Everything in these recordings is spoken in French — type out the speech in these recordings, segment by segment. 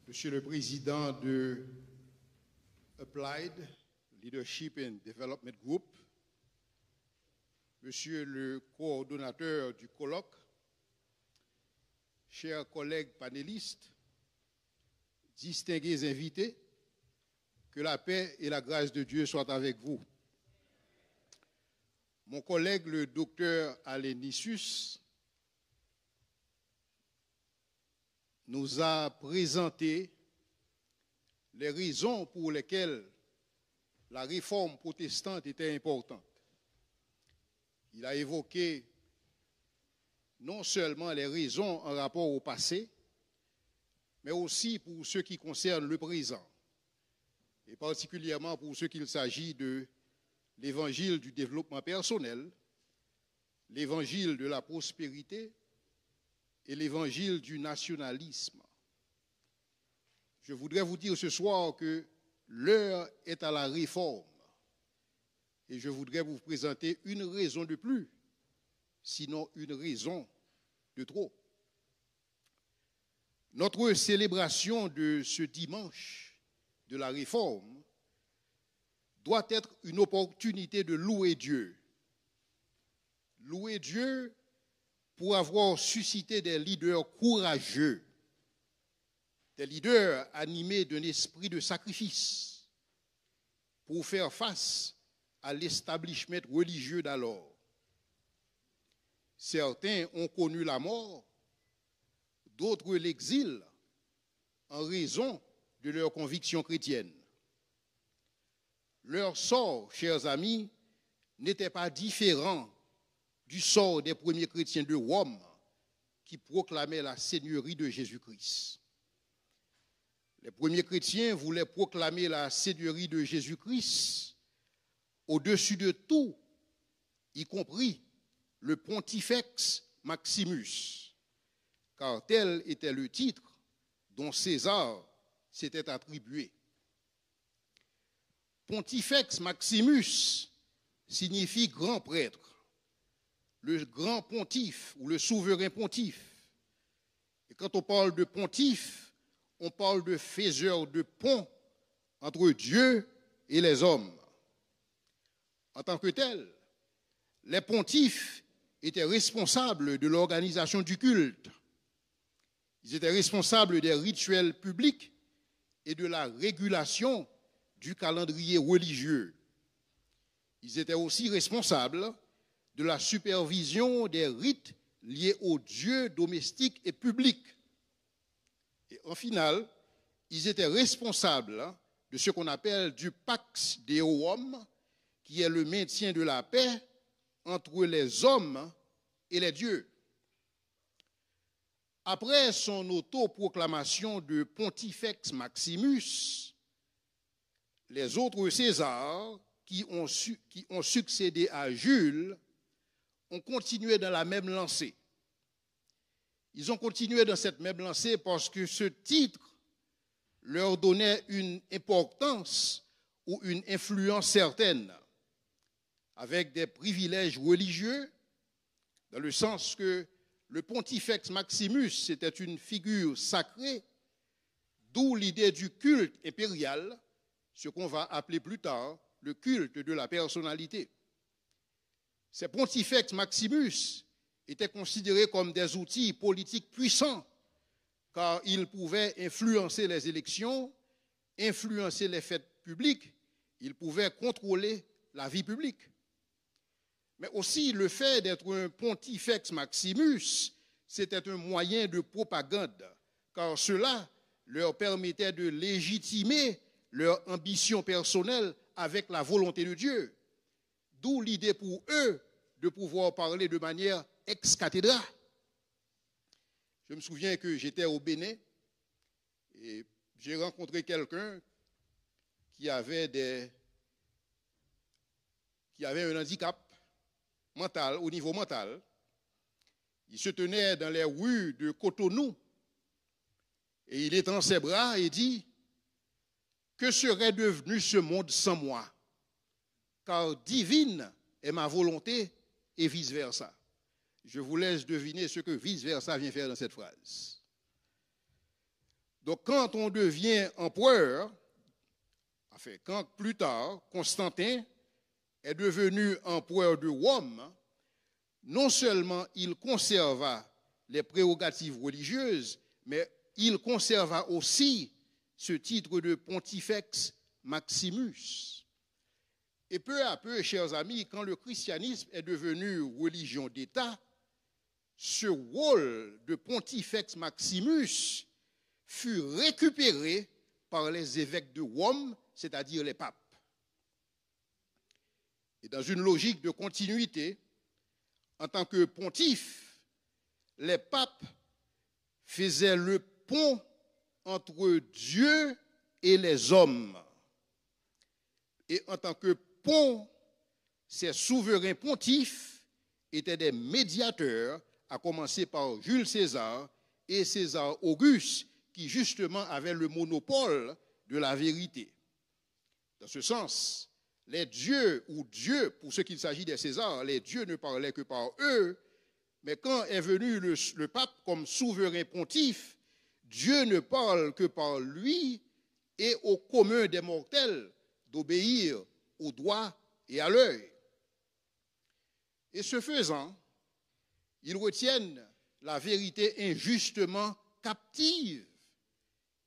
Monsieur le Président de Applied Leadership and Development Group, Monsieur le coordonnateur du colloque, chers collègues panélistes, distingués invités, que la paix et la grâce de Dieu soient avec vous. Mon collègue, le docteur Alénicius, nous a présenté les raisons pour lesquelles la réforme protestante était importante. Il a évoqué non seulement les raisons en rapport au passé, mais aussi pour ce qui concerne le présent, et particulièrement pour ce qu'il s'agit de l'évangile du développement personnel, l'évangile de la prospérité et l'évangile du nationalisme. Je voudrais vous dire ce soir que l'heure est à la réforme et je voudrais vous présenter une raison de plus, sinon une raison de trop. Notre célébration de ce dimanche de la réforme doit être une opportunité de louer Dieu. Louer Dieu pour avoir suscité des leaders courageux, des leaders animés d'un esprit de sacrifice pour faire face à l'establishment religieux d'alors. Certains ont connu la mort, d'autres l'exil en raison de leurs convictions chrétiennes. Leur sort, chers amis, n'était pas différent du sort des premiers chrétiens de Rome qui proclamaient la seigneurie de Jésus-Christ. Les premiers chrétiens voulaient proclamer la seigneurie de Jésus-Christ au-dessus de tout, y compris le Pontifex Maximus, car tel était le titre dont César s'était attribué. Pontifex Maximus signifie grand prêtre, le grand pontife ou le souverain pontife. Et quand on parle de pontife, on parle de faiseur de pont entre Dieu et les hommes. En tant que tel, les pontifes étaient responsables de l'organisation du culte. Ils étaient responsables des rituels publics et de la régulation du calendrier religieux. Ils étaient aussi responsables de la supervision des rites liés aux dieux domestiques et publics. Et en final, ils étaient responsables de ce qu'on appelle du Pax Deorum, qui est le maintien de la paix entre les hommes et les dieux. Après son autoproclamation de Pontifex Maximus, les autres Césars qui ont succédé à Jules ont continué dans la même lancée. Ils ont continué dans cette même lancée parce que ce titre leur donnait une importance ou une influence certaine, avec des privilèges religieux, dans le sens que le Pontifex Maximus, c'était une figure sacrée, d'où l'idée du culte impérial, ce qu'on va appeler plus tard le culte de la personnalité. Ces Pontifex Maximus étaient considérés comme des outils politiques puissants, car ils pouvaient influencer les élections, influencer les fêtes publiques, ils pouvaient contrôler la vie publique. Mais aussi le fait d'être un Pontifex Maximus, c'était un moyen de propagande, car cela leur permettait de légitimer leur ambition personnelle avec la volonté de Dieu. D'où l'idée pour eux de pouvoir parler de manière ex cathedra. Je me souviens que j'étais au Bénin et j'ai rencontré quelqu'un qui avait un handicap mental, au niveau mental. Il se tenait dans les rues de Cotonou et il étend ses bras et dit: que serait devenu ce monde sans moi? Car divine est ma volonté et vice-versa. Je vous laisse deviner ce que vice-versa vient faire dans cette phrase. Donc quand on devient empereur, enfin quand plus tard, Constantin est devenu empereur de Rome, non seulement il conserva les prérogatives religieuses, mais il conserva aussi ce titre de Pontifex Maximus. Et peu à peu, chers amis, quand le christianisme est devenu religion d'État, ce rôle de Pontifex Maximus fut récupéré par les évêques de Rome, c'est-à-dire les papes. Et dans une logique de continuité, en tant que pontife, les papes faisaient le pont entre Dieu et les hommes. Et en tant que pont, ces souverains pontifes étaient des médiateurs, à commencer par Jules César et César Auguste, qui justement avaient le monopole de la vérité. Dans ce sens, les dieux, ou Dieu, pour ce qu'il s'agit des Césars, les dieux ne parlaient que par eux, mais quand est venu le pape comme souverain pontife, Dieu ne parle que par lui et au commun des mortels d'obéir au doigt et à l'œil. Et ce faisant, ils retiennent la vérité injustement captive.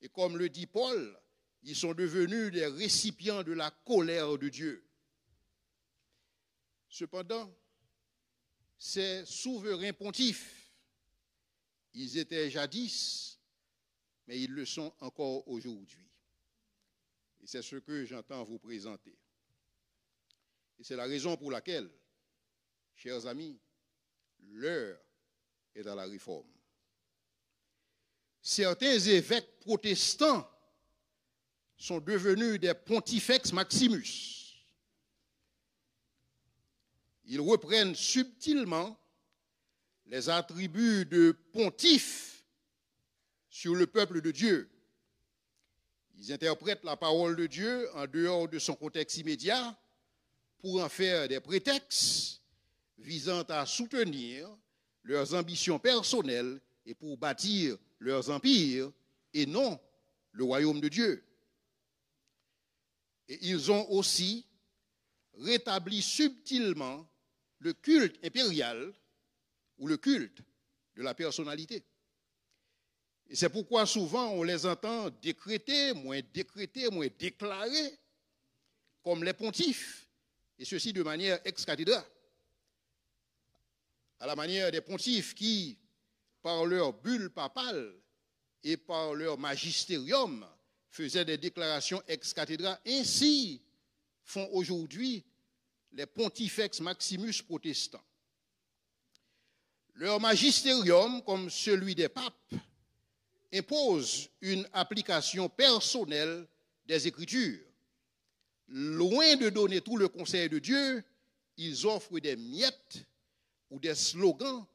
Et comme le dit Paul, ils sont devenus des récipients de la colère de Dieu. Cependant, ces souverains pontifes, ils étaient jadis, mais ils le sont encore aujourd'hui. Et c'est ce que j'entends vous présenter. Et c'est la raison pour laquelle, chers amis, l'heure est à la réforme. Certains évêques protestants sont devenus des Pontifex Maximus. Ils reprennent subtilement les attributs de pontife sur le peuple de Dieu. Ils interprètent la parole de Dieu en dehors de son contexte immédiat pour en faire des prétextes visant à soutenir leurs ambitions personnelles et pour bâtir leurs empires et non le royaume de Dieu. Et ils ont aussi rétabli subtilement le culte impérial ou le culte de la personnalité. Et c'est pourquoi souvent on les entend décréter, moins déclarer comme les pontifes, et ceci de manière ex cathedra, à la manière des pontifes qui, par leur bulle papale et par leur magistérium, faisaient des déclarations ex cathedra. Ainsi font aujourd'hui les Pontifex Maximus protestants. Leur magistérium, comme celui des papes, impose une application personnelle des Écritures. Loin de donner tout le conseil de Dieu, ils offrent des miettes ou des slogans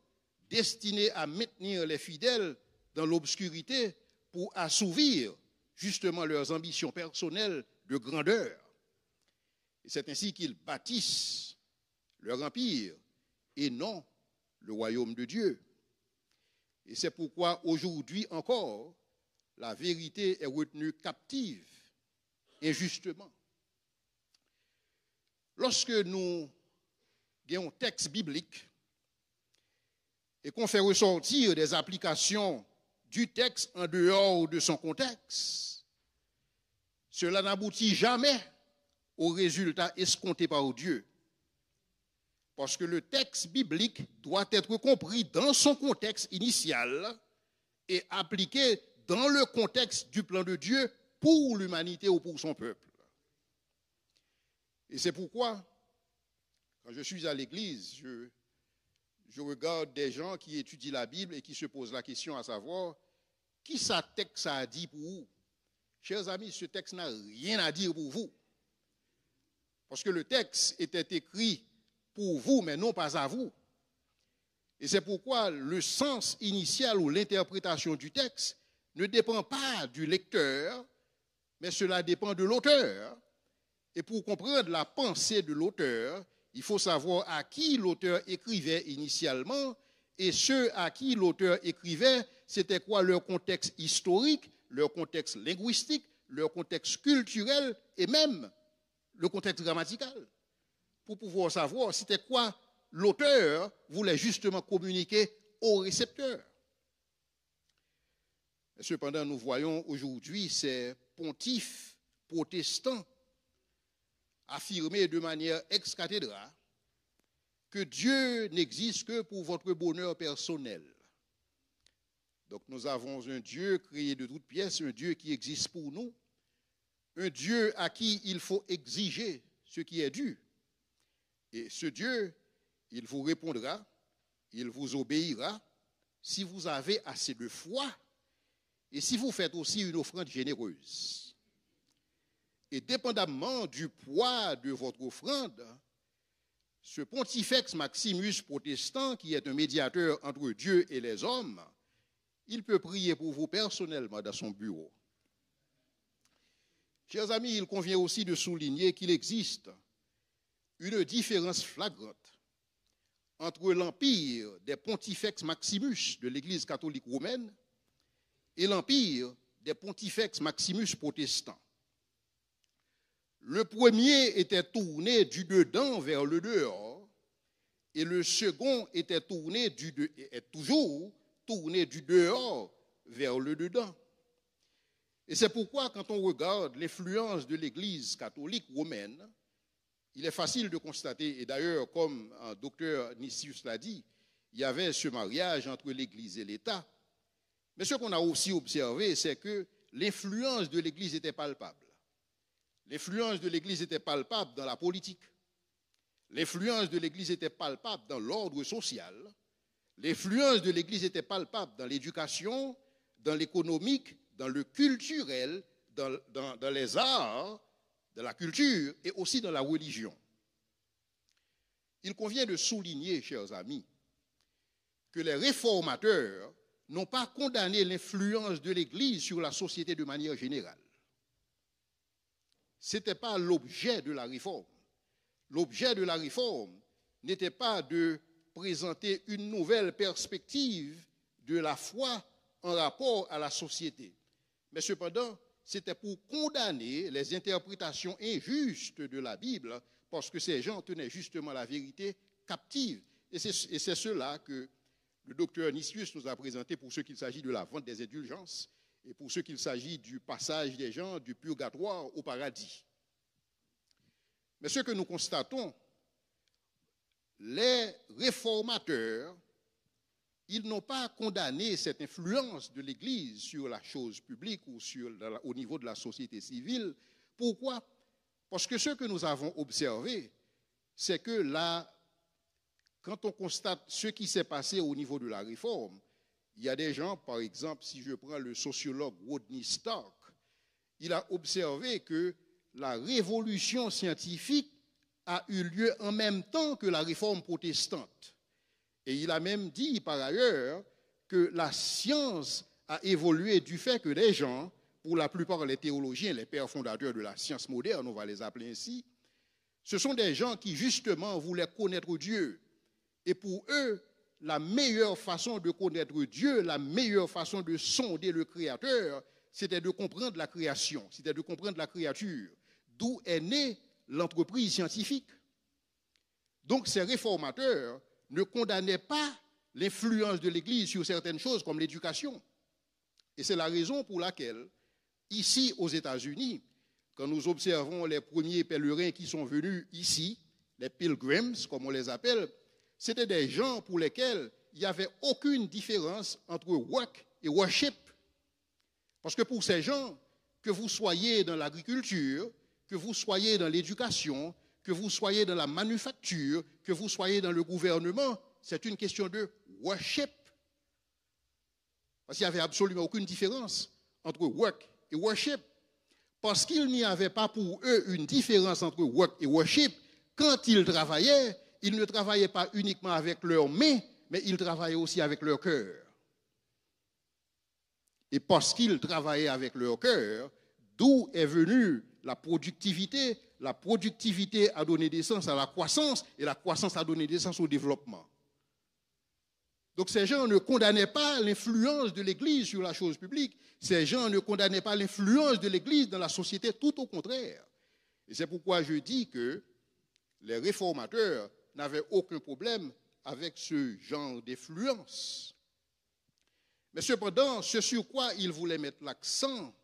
destinés à maintenir les fidèles dans l'obscurité pour assouvir justement leurs ambitions personnelles de grandeur. Et c'est ainsi qu'ils bâtissent leur empire et non le royaume de Dieu. Et c'est pourquoi aujourd'hui encore, la vérité est retenue captive injustement. Lorsque nous avons un texte biblique et qu'on fait ressortir des applications du texte en dehors de son contexte, cela n'aboutit jamais au résultat escompté par Dieu. Parce que le texte biblique doit être compris dans son contexte initial et appliqué dans le contexte du plan de Dieu pour l'humanité ou pour son peuple. Et c'est pourquoi, quand je suis à l'église, je regarde des gens qui étudient la Bible et qui se posent la question à savoir, qui ce texte a dit pour vous? Chers amis, ce texte n'a rien à dire pour vous. Parce que le texte était écrit pour vous, mais non pas à vous. Et c'est pourquoi le sens initial ou l'interprétation du texte ne dépend pas du lecteur, mais cela dépend de l'auteur. Et pour comprendre la pensée de l'auteur, il faut savoir à qui l'auteur écrivait initialement, et ceux à qui l'auteur écrivait, c'était quoi leur contexte historique, leur contexte linguistique, leur contexte culturel et même le contexte grammatical, pour pouvoir savoir c'était quoi l'auteur voulait justement communiquer au récepteur. Cependant, nous voyons aujourd'hui ces pontifes protestants affirmer de manière ex cathedra que Dieu n'existe que pour votre bonheur personnel. Donc nous avons un Dieu créé de toutes pièces, un Dieu qui existe pour nous, un Dieu à qui il faut exiger ce qui est dû. Et ce Dieu, il vous répondra, il vous obéira si vous avez assez de foi et si vous faites aussi une offrande généreuse. Et dépendamment du poids de votre offrande, ce pontifex Maximus protestant, qui est un médiateur entre Dieu et les hommes, il peut prier pour vous personnellement dans son bureau. Chers amis, il convient aussi de souligner qu'il existe une différence flagrante entre l'empire des pontifex Maximus de l'Église catholique romaine et l'empire des pontifex Maximus protestants. Le premier était tourné du dedans vers le dehors et le second était tourné est toujours tourné du dehors vers le dedans. Et c'est pourquoi quand on regarde l'influence de l'Église catholique romaine, il est facile de constater, et d'ailleurs comme un docteur Nicius l'a dit, il y avait ce mariage entre l'Église et l'État. Mais ce qu'on a aussi observé, c'est que l'influence de l'Église était palpable. L'influence de l'Église était palpable dans la politique. L'influence de l'Église était palpable dans l'ordre social. L'influence de l'Église était palpable dans l'éducation, dans l'économique, dans le culturel, dans les arts, dans la culture et aussi dans la religion. Il convient de souligner, chers amis, que les réformateurs n'ont pas condamné l'influence de l'Église sur la société de manière générale. Ce n'était pas l'objet de la réforme. L'objet de la réforme n'était pas de présenter une nouvelle perspective de la foi en rapport à la société. Mais cependant, c'était pour condamner les interprétations injustes de la Bible, parce que ces gens tenaient justement la vérité captive. Et c'est cela que le docteur Nicius nous a présenté pour ce qu'il s'agit de la vente des indulgences et pour ce qu'il s'agit du passage des gens du purgatoire au paradis. Mais ce que nous constatons, les réformateurs, ils n'ont pas condamné cette influence de l'Église sur la chose publique ou au niveau de la société civile. Pourquoi? Parce que ce que nous avons observé, c'est que là, quand on constate ce qui s'est passé au niveau de la réforme, il y a des gens, par exemple, si je prends le sociologue Rodney Stark, il a observé que la révolution scientifique a eu lieu en même temps que la réforme protestante. Et il a même dit, par ailleurs, que la science a évolué du fait que les gens, pour la plupart les théologiens, les pères fondateurs de la science moderne, on va les appeler ainsi, ce sont des gens qui, justement, voulaient connaître Dieu. Et pour eux, la meilleure façon de connaître Dieu, la meilleure façon de sonder le Créateur, c'était de comprendre la création, c'était de comprendre la créature, d'où est née l'entreprise scientifique. Donc ces réformateurs ne condamnaient pas l'influence de l'Église sur certaines choses comme l'éducation. Et c'est la raison pour laquelle, ici aux États-Unis, quand nous observons les premiers pèlerins qui sont venus ici, les pilgrims, comme on les appelle, c'était des gens pour lesquels il n'y avait aucune différence entre work et worship. Parce que pour ces gens, que vous soyez dans l'agriculture, que vous soyez dans l'éducation, que vous soyez dans la manufacture, que vous soyez dans le gouvernement, c'est une question de worship. Parce qu'il n'y avait absolument aucune différence entre work et worship. Parce qu'il n'y avait pas pour eux une différence entre work et worship, quand ils travaillaient, ils ne travaillaient pas uniquement avec leurs mains, mais ils travaillaient aussi avec leur cœur. Et parce qu'ils travaillaient avec leur cœur, d'où est venue la productivité a donné naissance à la croissance, et la croissance a donné naissance au développement. Donc ces gens ne condamnaient pas l'influence de l'Église sur la chose publique. Ces gens ne condamnaient pas l'influence de l'Église dans la société, tout au contraire. Et c'est pourquoi je dis que les réformateurs n'avaient aucun problème avec ce genre d'influence. Mais cependant, ce sur quoi ils voulaient mettre l'accent,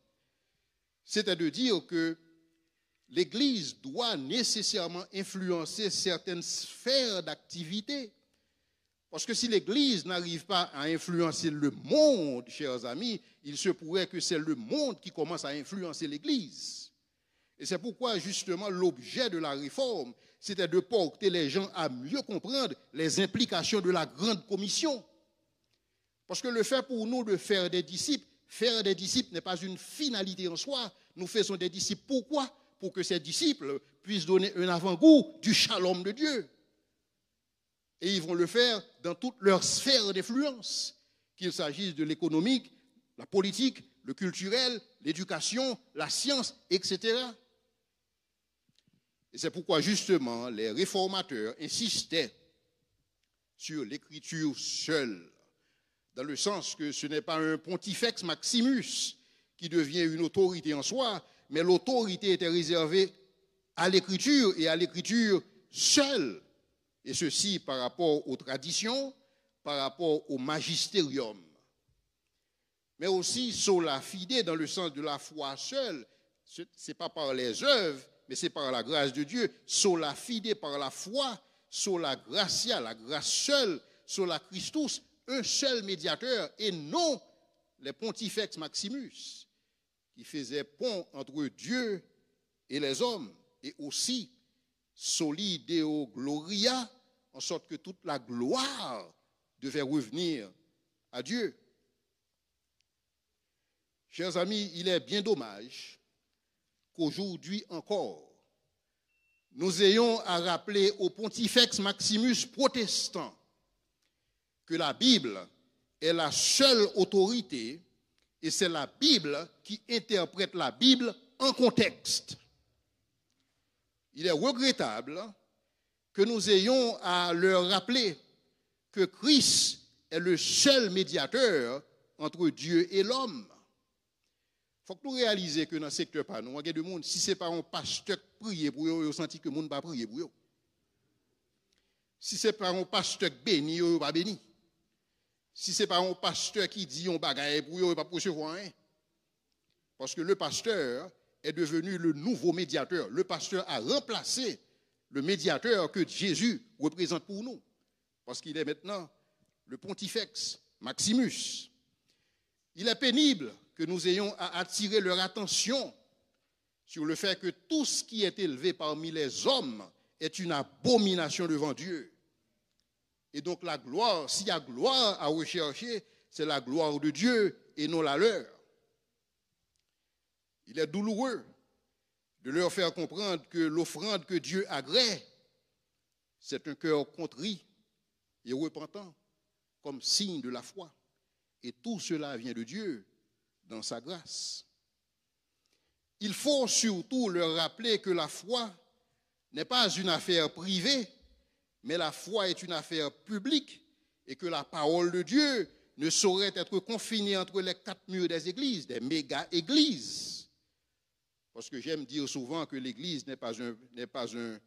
c'était de dire que l'Église doit nécessairement influencer certaines sphères d'activité. Parce que si l'Église n'arrive pas à influencer le monde, chers amis, il se pourrait que c'est le monde qui commence à influencer l'Église. Et c'est pourquoi, justement, l'objet de la réforme, c'était de porter les gens à mieux comprendre les implications de la grande commission. Parce que le fait pour nous de faire des disciples n'est pas une finalité en soi. Nous faisons des disciples. Pourquoi? Pour que ces disciples puissent donner un avant-goût du shalom de Dieu. Et ils vont le faire dans toutes leurs sphères d'influence, qu'il s'agisse de l'économique, la politique, le culturel, l'éducation, la science, etc. Et c'est pourquoi justement les réformateurs insistaient sur l'écriture seule, dans le sens que ce n'est pas un pontifex maximus qui devient une autorité en soi, mais l'autorité était réservée à l'écriture et à l'écriture seule. Et ceci par rapport aux traditions, par rapport au magistérium. Mais aussi sola fide dans le sens de la foi seule. Ce n'est pas par les œuvres, mais c'est par la grâce de Dieu. Sola fide par la foi, sola gratia, la grâce seule, sola Christus, un seul médiateur, et non les pontifex maximus, qui faisaient pont entre Dieu et les hommes, et aussi soli deo gloria, en sorte que toute la gloire devait revenir à Dieu. Chers amis, il est bien dommage qu'aujourd'hui encore, nous ayons à rappeler au pontifex maximus protestant que la Bible est la seule autorité et c'est la Bible qui interprète la Bible en contexte. Il est regrettable que nous ayons à leur rappeler que Christ est le seul médiateur entre Dieu et l'homme. Il faut que nous réalisions que dans le secteur pas nous, il y a des gens, si ce n'est pas un pasteur qui prie pour eux, ils ont senti que le monde ne va pas prier pour eux. Si ce n'est pas un pasteur qui bénit, ils ne vont pas bénir. Si ce n'est pas un pasteur qui dit un bagaille pour eux, ils ne vont pas recevoir rien. Parce que le pasteur est devenu le nouveau médiateur. Le pasteur a remplacé le médiateur que Jésus représente pour nous. Parce qu'il est maintenant le pontifex maximus. Il est pénible que nous ayons à attirer leur attention sur le fait que tout ce qui est élevé parmi les hommes est une abomination devant Dieu. Et donc la gloire, s'il y a gloire à rechercher, c'est la gloire de Dieu et non la leur. Il est douloureux de leur faire comprendre que l'offrande que Dieu agrée, c'est un cœur contrit et repentant, comme signe de la foi. Et tout cela vient de Dieu dans sa grâce. Il faut surtout leur rappeler que la foi n'est pas une affaire privée, mais la foi est une affaire publique et que la parole de Dieu ne saurait être confinée entre les quatre murs des églises, des méga-églises. Parce que j'aime dire souvent que l'église n'est pas un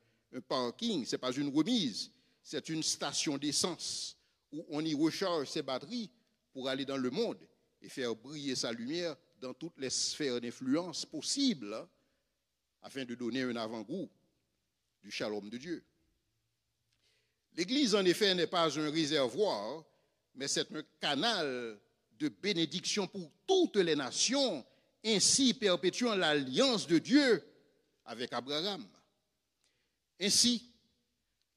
parking, ce n'est pas une remise, c'est une station d'essence où on y recharge ses batteries pour aller dans le monde et faire briller sa lumière dans toutes les sphères d'influence possibles afin de donner un avant-goût du shalom de Dieu. L'Église, en effet, n'est pas un réservoir, mais c'est un canal de bénédiction pour toutes les nations, ainsi perpétuant l'alliance de Dieu avec Abraham. Ainsi,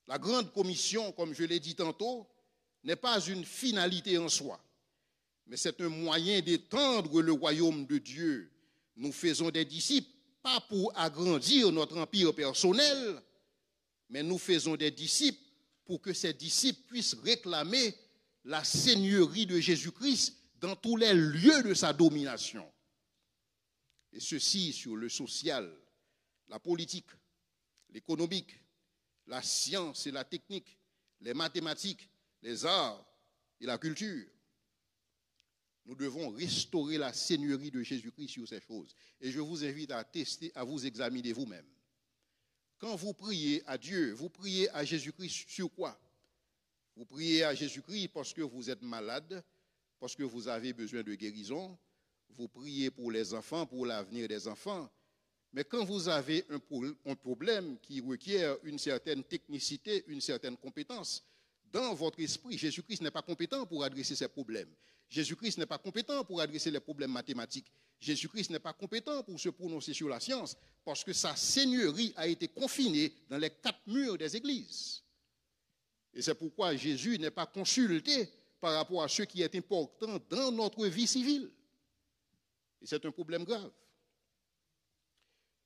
la grande commission, comme je l'ai dit tantôt, n'est pas une finalité en soi, mais c'est un moyen d'étendre le royaume de Dieu. Nous faisons des disciples, pas pour agrandir notre empire personnel, mais nous faisons des disciples pour que ces disciples puissent réclamer la seigneurie de Jésus-Christ dans tous les lieux de sa domination. Et ceci sur le social, la politique, l'économique, la science et la technique, les mathématiques, les arts, et la culture. Nous devons restaurer la seigneurie de Jésus-Christ sur ces choses. Et je vous invite à tester, à vous examiner vous-même. Quand vous priez à Dieu, vous priez à Jésus-Christ sur quoi? Vous priez à Jésus-Christ parce que vous êtes malade, parce que vous avez besoin de guérison. Vous priez pour les enfants, pour l'avenir des enfants. Mais quand vous avez un problème qui requiert une certaine technicité, une certaine compétence, dans votre esprit, Jésus-Christ n'est pas compétent pour adresser ces problèmes. Jésus-Christ n'est pas compétent pour adresser les problèmes mathématiques. Jésus-Christ n'est pas compétent pour se prononcer sur la science parce que sa seigneurie a été confinée dans les 4 murs des églises. Et c'est pourquoi Jésus n'est pas consulté par rapport à ce qui est important dans notre vie civile. Et c'est un problème grave.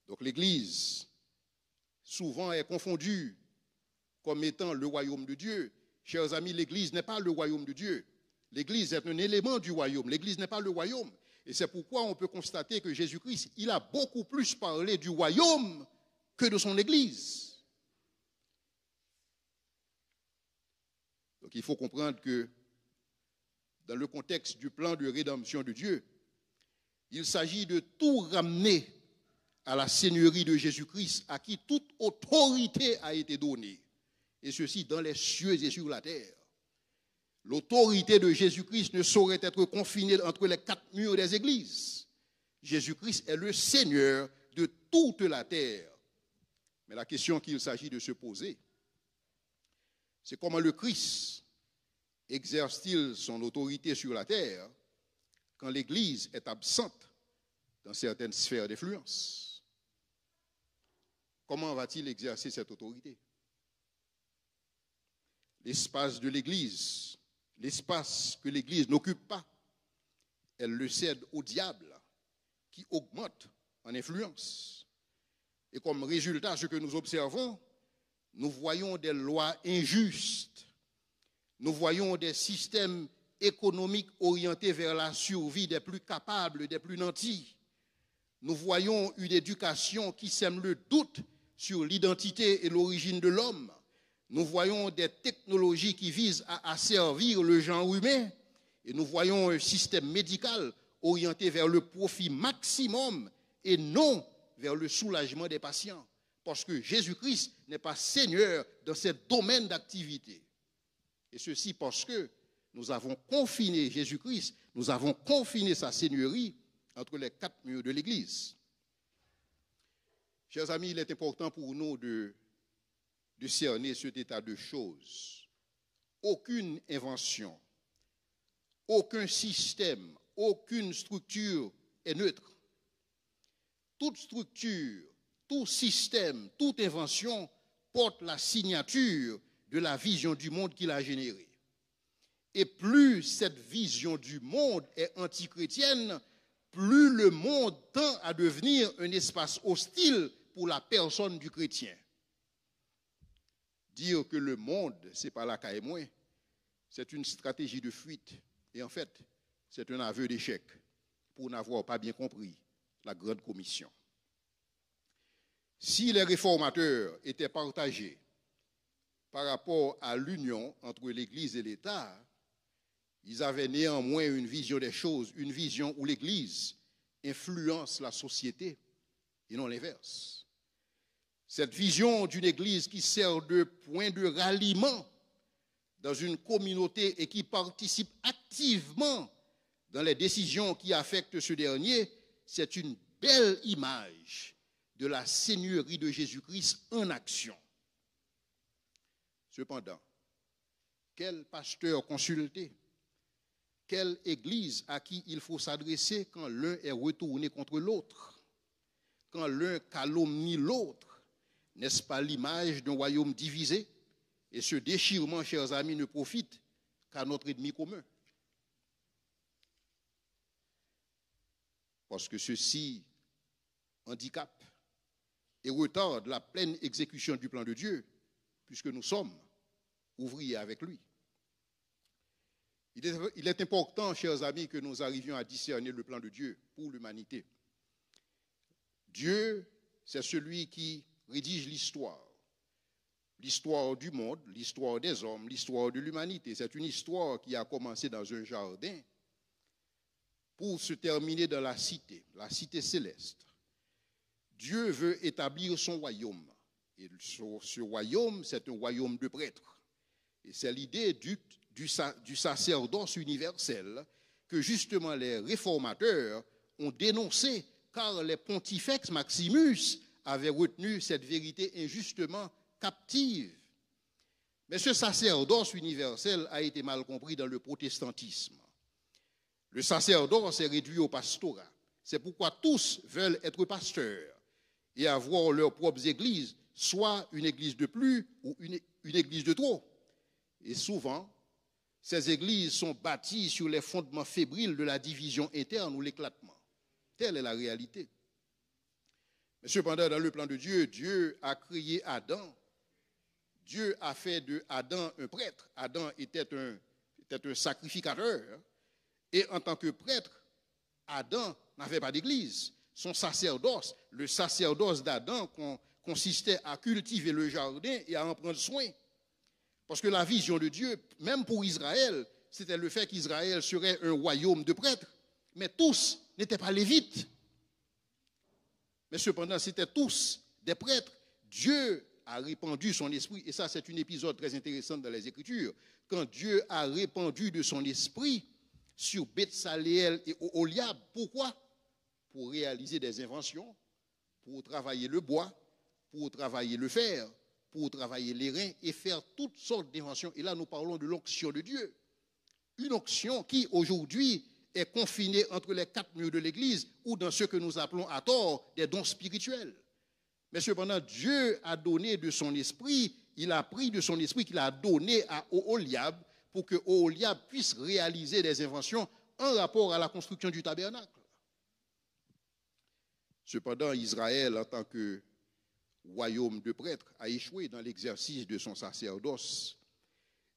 Donc l'Église, souvent, est confondue comme étant le royaume de Dieu. Chers amis, l'Église n'est pas le royaume de Dieu. L'Église est un élément du royaume. L'Église n'est pas le royaume. Et c'est pourquoi on peut constater que Jésus-Christ, il a beaucoup plus parlé du royaume que de son Église. Donc il faut comprendre que dans le contexte du plan de rédemption de Dieu, il s'agit de tout ramener à la seigneurie de Jésus-Christ, à qui toute autorité a été donnée, et ceci dans les cieux et sur la terre. L'autorité de Jésus-Christ ne saurait être confinée entre les 4 murs des églises. Jésus-Christ est le Seigneur de toute la terre. Mais la question qu'il s'agit de se poser, c'est comment le Christ exerce-t-il son autorité sur la terre quand l'Église est absente dans certaines sphères d'influence? Comment va-t-il exercer cette autorité? L'espace de l'Église, l'espace que l'Église n'occupe pas, elle le cède au diable qui augmente en influence. Et comme résultat, ce que nous observons, nous voyons des lois injustes, nous voyons des systèmes économiques orientés vers la survie des plus capables, des plus nantis. Nous voyons une éducation qui sème le doute sur l'identité et l'origine de l'homme. Nous voyons des technologies qui visent à asservir le genre humain. Et nous voyons un système médical orienté vers le profit maximum et non vers le soulagement des patients. Parce que Jésus-Christ n'est pas Seigneur dans ces domaines d'activité. Et ceci parce que nous avons confiné Jésus-Christ, nous avons confiné sa seigneurie entre les 4 murs de l'Église. Chers amis, il est important pour nous de cerner cet état de choses. Aucune invention, aucun système, aucune structure est neutre. Toute structure, tout système, toute invention porte la signature de la vision du monde qu'il a généré. Et plus cette vision du monde est antichrétienne, plus le monde tend à devenir un espace hostile pour la personne du chrétien. Dire que le monde, c'est pas la caille moins, c'est une stratégie de fuite. Et en fait, c'est un aveu d'échec pour n'avoir pas bien compris la grande commission. Si les réformateurs étaient partagés par rapport à l'union entre l'Église et l'État, ils avaient néanmoins une vision des choses, une vision où l'Église influence la société et non l'inverse. Cette vision d'une Église qui sert de point de ralliement dans une communauté et qui participe activement dans les décisions qui affectent ce dernier, c'est une belle image de la seigneurie de Jésus-Christ en action. Cependant, quel pasteur consulter? Quelle église à qui il faut s'adresser quand l'un est retourné contre l'autre? Quand l'un calomnie l'autre? N'est-ce pas l'image d'un royaume divisé? Et ce déchirement, chers amis, ne profite qu'à notre ennemi commun. Parce que ceci handicape et retarde la pleine exécution du plan de Dieu, puisque nous sommes ouvriers avec lui. Il est important, chers amis, que nous arrivions à discerner le plan de Dieu pour l'humanité. Dieu, c'est celui qui rédige l'histoire. l'histoire du monde, l'histoire des hommes, l'histoire de l'humanité. C'est une histoire qui a commencé dans un jardin pour se terminer dans la cité céleste. Dieu veut établir son royaume. Et ce royaume, c'est un royaume de prêtres. Et c'est l'idée du sacerdoce universel que justement les réformateurs ont dénoncé, car les pontifex Maximus avaient retenu cette vérité injustement captive. Mais ce sacerdoce universel a été mal compris dans le protestantisme. Le sacerdoce est réduit au pastorat. C'est pourquoi tous veulent être pasteurs et avoir leurs propres églises, soit une église de plus ou une église de trop. Et souvent, ces églises sont bâties sur les fondements fébriles de la division interne ou l'éclatement. Telle est la réalité. Mais cependant, dans le plan de Dieu, Dieu a créé Adam. Dieu a fait de Adam un prêtre. Adam était un sacrificateur. Et en tant que prêtre, Adam n'avait pas d'église. Son sacerdoce, le sacerdoce d'Adam, consistait à cultiver le jardin et à en prendre soin. Parce que la vision de Dieu, même pour Israël, c'était le fait qu'Israël serait un royaume de prêtres. Mais tous n'étaient pas lévites. Mais cependant, c'était tous des prêtres. Dieu a répandu son esprit. Et ça, c'est un épisode très intéressant dans les Écritures. Quand Dieu a répandu de son esprit sur Beth-Saléel et Oholiab. Pourquoi? Pour réaliser des inventions, pour travailler le bois, pour travailler le fer, pour travailler les reins et faire toutes sortes d'inventions. Et là, nous parlons de l'onction de Dieu. Une onction qui, aujourd'hui, est confinée entre les quatre murs de l'Église ou dans ce que nous appelons à tort des dons spirituels. Mais cependant, Dieu a donné de son esprit, il a pris de son esprit qu'il a donné à Oholiab pour que Oholiab puisse réaliser des inventions en rapport à la construction du tabernacle. Cependant, Israël, en tant que royaume de prêtres, a échoué dans l'exercice de son sacerdoce.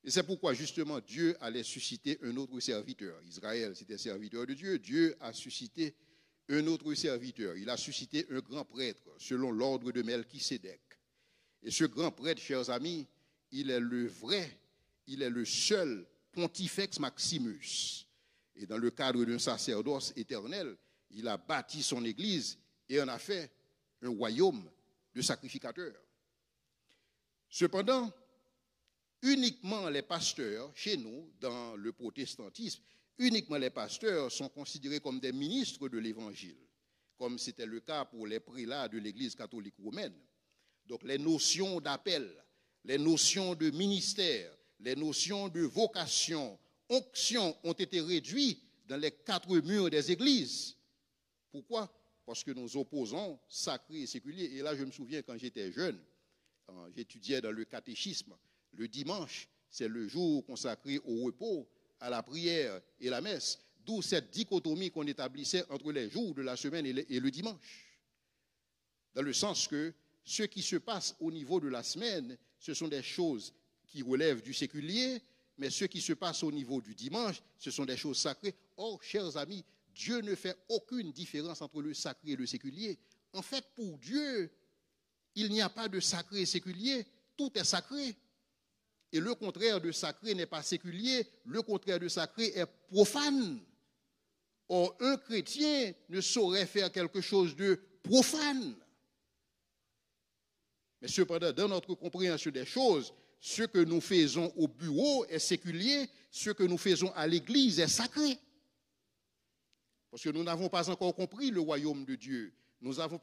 Et c'est pourquoi, justement, Dieu allait susciter un autre serviteur. Israël, c'était serviteur de Dieu. Dieu a suscité un autre serviteur. Il a suscité un grand prêtre, selon l'ordre de Melchisédek. Et ce grand prêtre, chers amis, il est le seul pontifex Maximus. Et dans le cadre d'un sacerdoce éternel, il a bâti son église et en a fait un royaume de sacrificateurs. Cependant, uniquement les pasteurs, chez nous, dans le protestantisme, uniquement les pasteurs sont considérés comme des ministres de l'Évangile, comme c'était le cas pour les prélats de l'Église catholique romaine. Donc les notions d'appel, les notions de ministère, les notions de vocation, onction ont été réduites dans les quatre murs des églises. Pourquoi? Parce que nous opposons sacré et séculier. Et là, je me souviens quand j'étais jeune, j'étudiais dans le catéchisme. Le dimanche, c'est le jour consacré au repos, à la prière et la messe. D'où cette dichotomie qu'on établissait entre les jours de la semaine et le dimanche. Dans le sens que ce qui se passe au niveau de la semaine, ce sont des choses qui relèvent du séculier, mais ce qui se passe au niveau du dimanche, ce sont des choses sacrées. Or, chers amis, Dieu ne fait aucune différence entre le sacré et le séculier. En fait, pour Dieu, il n'y a pas de sacré et séculier, tout est sacré. Et le contraire de sacré n'est pas séculier, le contraire de sacré est profane. Or, un chrétien ne saurait faire quelque chose de profane. Mais cependant, dans notre compréhension des choses, ce que nous faisons au bureau est séculier, ce que nous faisons à l'église est sacré. Parce que nous n'avons pas encore compris le royaume de Dieu. Nous n'avons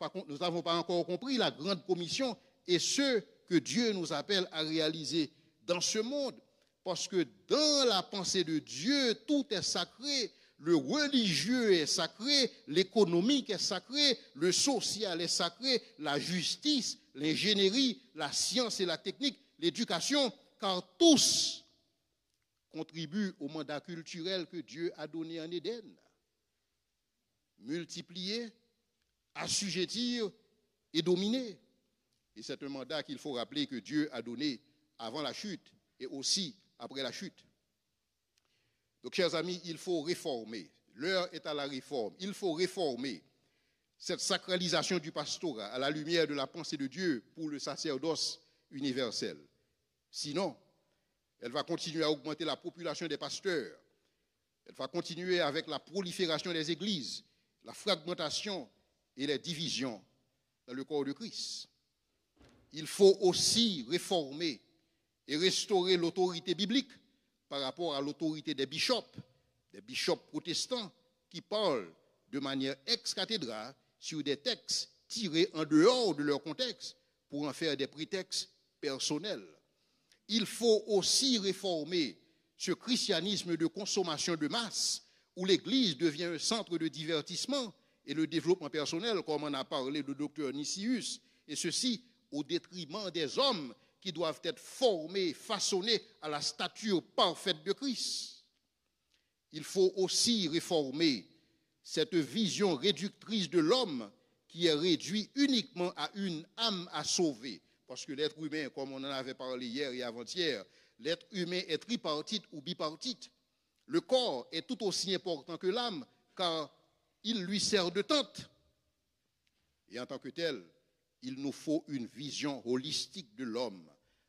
pas encore compris la grande commission et ce que Dieu nous appelle à réaliser dans ce monde. Parce que dans la pensée de Dieu, tout est sacré. Le religieux est sacré, l'économique est sacré, le social est sacré, la justice, l'ingénierie, la science et la technique, l'éducation, car tous contribuent au mandat culturel que Dieu a donné en Éden. Multiplier, assujettir et dominer. Et c'est un mandat qu'il faut rappeler que Dieu a donné avant la chute et aussi après la chute. Donc, chers amis, il faut réformer. L'heure est à la réforme. Il faut réformer cette sacralisation du pastorat à la lumière de la pensée de Dieu pour le sacerdoce universel. Sinon, elle va continuer à augmenter la population des pasteurs. Elle va continuer avec la prolifération des églises, la fragmentation et les divisions dans le corps de Christ. Il faut aussi réformer et restaurer l'autorité biblique par rapport à l'autorité des bishops protestants qui parlent de manière ex-cathedra sur des textes tirés en dehors de leur contexte pour en faire des prétextes personnels. Il faut aussi réformer ce christianisme de consommation de masse où l'Église devient un centre de divertissement et le développement personnel, comme en a parlé le docteur Nicius, et ceci au détriment des hommes qui doivent être formés, façonnés à la stature parfaite de Christ. Il faut aussi réformer cette vision réductrice de l'homme qui est réduit uniquement à une âme à sauver. Parce que l'être humain, comme on en avait parlé hier et avant-hier, l'être humain est tripartite ou bipartite. Le corps est tout aussi important que l'âme, car il lui sert de tente. Et en tant que tel, il nous faut une vision holistique de l'homme,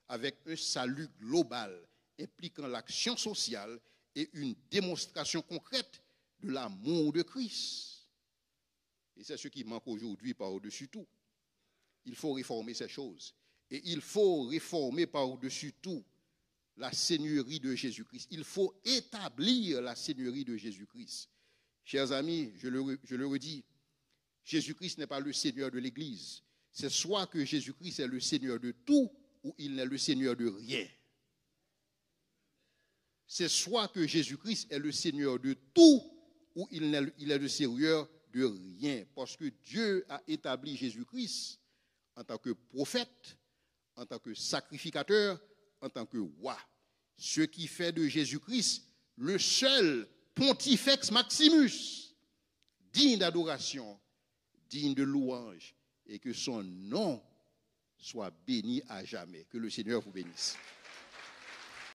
avec un salut global impliquant l'action sociale et une démonstration concrète de l'amour de Christ. Et c'est ce qui manque aujourd'hui par-dessus tout. Il faut réformer ces choses. Et il faut réformer par-dessus tout la seigneurie de Jésus-Christ. Il faut établir la seigneurie de Jésus-Christ. Chers amis, je le redis, Jésus-Christ n'est pas le Seigneur de l'Église. C'est soit que Jésus-Christ est le Seigneur de tout, ou il n'est le Seigneur de rien. C'est soit que Jésus-Christ est le Seigneur de tout, ou il est le Seigneur de rien. Parce que Dieu a établi Jésus-Christ en tant que prophète, en tant que sacrificateur, en tant que roi. Ce qui fait de Jésus-Christ le seul pontifex maximus, digne d'adoration, digne de louange, et que son nom soit béni à jamais. Que le Seigneur vous bénisse.